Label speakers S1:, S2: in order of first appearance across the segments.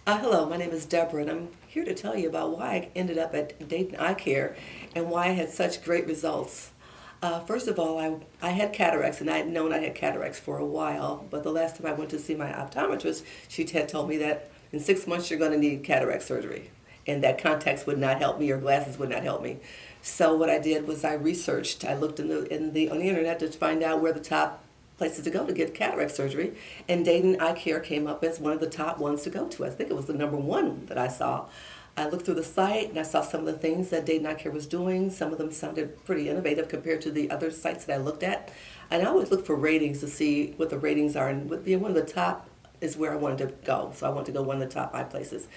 S1: Hello, my name is Deborah, and I'm here to tell you about why I ended up at Dayton Eye Care and why I had such great results. First of all, I had cataracts, and I had known I had cataracts for a while, but the last time I went to see my optometrist, she had told me that in 6 months you're going to need cataract surgery, and that contacts would not help me or glasses would not help me. So what I did was I researched. I looked on the internet to find out where the top places to go to get cataract surgery, and Dayton Eye Care came up as one of the top ones to go to. I think it was the number one that I saw. I looked through the site and I saw some of the things that Dayton Eye Care was doing. Some of them sounded pretty innovative compared to the other sites that I looked at. And I always look for ratings to see what the ratings are, and being one of the top is where I wanted to go. So I wanted to go one of the top eye places.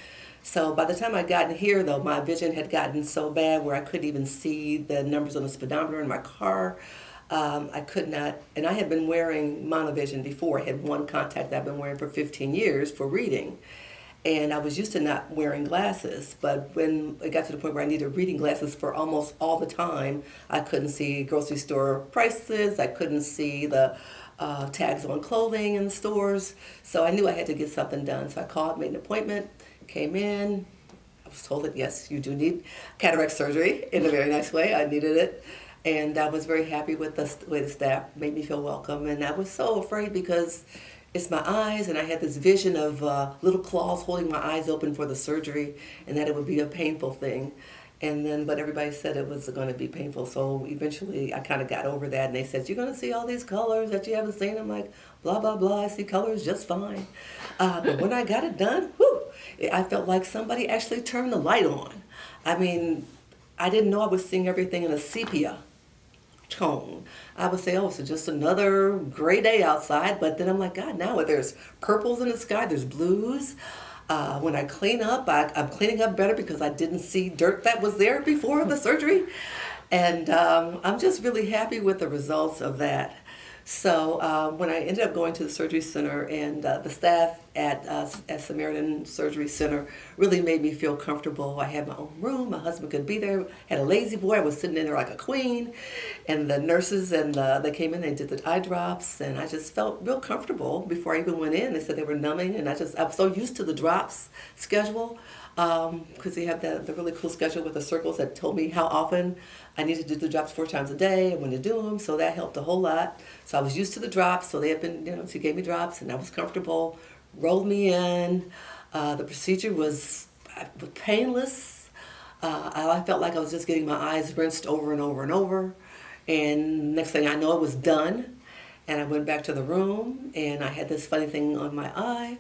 S1: So by the time I got in here, though, my vision had gotten so bad where I couldn't even see the numbers on the speedometer in my car. I could not, and I had been wearing monovision before. I had one contact that I've been wearing for 15 years for reading. And I was used to not wearing glasses, but when it got to the point where I needed reading glasses for almost all the time, I couldn't see grocery store prices, I couldn't see the tags on clothing in the stores, so I knew I had to get something done. So I called, made an appointment, came in. I was told that yes, you do need cataract surgery in a very nice way. I needed it. And I was very happy with the way the staff made me feel welcome. And I was so afraid because it's my eyes, and I had this vision of little claws holding my eyes open for the surgery, and that it would be a painful thing. And then, but everybody said it was going to be painful. So eventually I kind of got over that, and they said, you're going to see all these colors that you haven't seen. I'm like, blah, blah, blah, I see colors just fine. But when I got it done, whew, I felt like somebody actually turned the light on. I mean, I didn't know I was seeing everything in a sepia tone. I would say, oh, so just another gray day outside. But then I'm like, God, now there's purples in the sky, there's blues. When I clean up, I'm cleaning up better because I didn't see dirt that was there before the surgery. And I'm just really happy with the results of that. So when I ended up going to the surgery center, and the staff at Samaritan Surgery Center really made me feel comfortable. I had my own room. My husband could be there. Had a lazy boy. I was sitting in there like a queen. And the nurses they came in. They did the eye drops, and I just felt real comfortable before I even went in. They said they were numbing, and I was so used to the drops schedule. Because they have the really cool schedule with the circles that told me how often I needed to do the drops 4 times a day and when to do them, so that helped a whole lot. So I was used to the drops, so they had been, she gave me drops and I was comfortable, rolled me in. The procedure was painless. I felt like I was just getting my eyes rinsed over and over and over. And next thing I know, it was done. And I went back to the room, and I had this funny thing on my eye,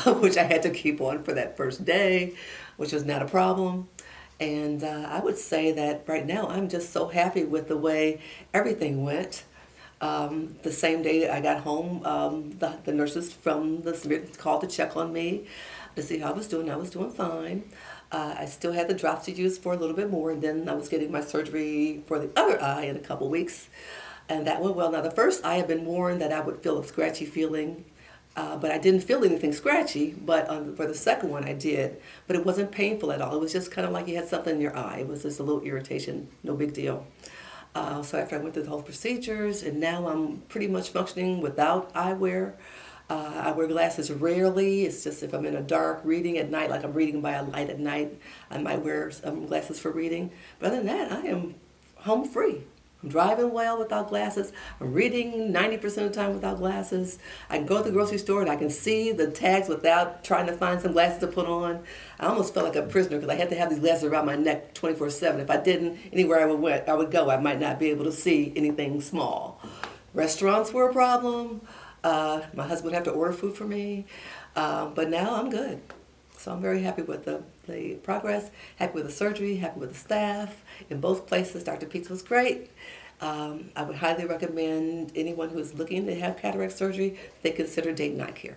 S1: which I had to keep on for that first day, which was not a problem. And I would say that right now I'm just so happy with the way everything went. The same day I got home, the nurses from the Samaritan called to check on me to see how I was doing. I was doing fine. I still had the drops to use for a little bit more, and then I was getting my surgery for the other eye in a couple weeks. And that went well. Now, the first I had been warned that I would feel a scratchy feeling, but I didn't feel anything scratchy. But for the second one, I did. But it wasn't painful at all. It was just kind of like you had something in your eye. It was just a little irritation, no big deal. So after I went through the whole procedures, and now I'm pretty much functioning without eyewear. I wear glasses rarely. It's just if I'm in a dark reading at night, like I'm reading by a light at night, I might wear glasses for reading. But other than that, I am home free. I'm driving well without glasses. I'm reading 90% of the time without glasses. I can go to the grocery store and I can see the tags without trying to find some glasses to put on. I almost felt like a prisoner because I had to have these glasses around my neck 24/7. If I didn't, anywhere I would go, I might not be able to see anything small. Restaurants were a problem. My husband would have to order food for me. But now I'm good. So I'm very happy with the progress, happy with the surgery, happy with the staff. In both places, Dr. Peets was great. I would highly recommend anyone who is looking to have cataract surgery, they consider Dayton Eye Care.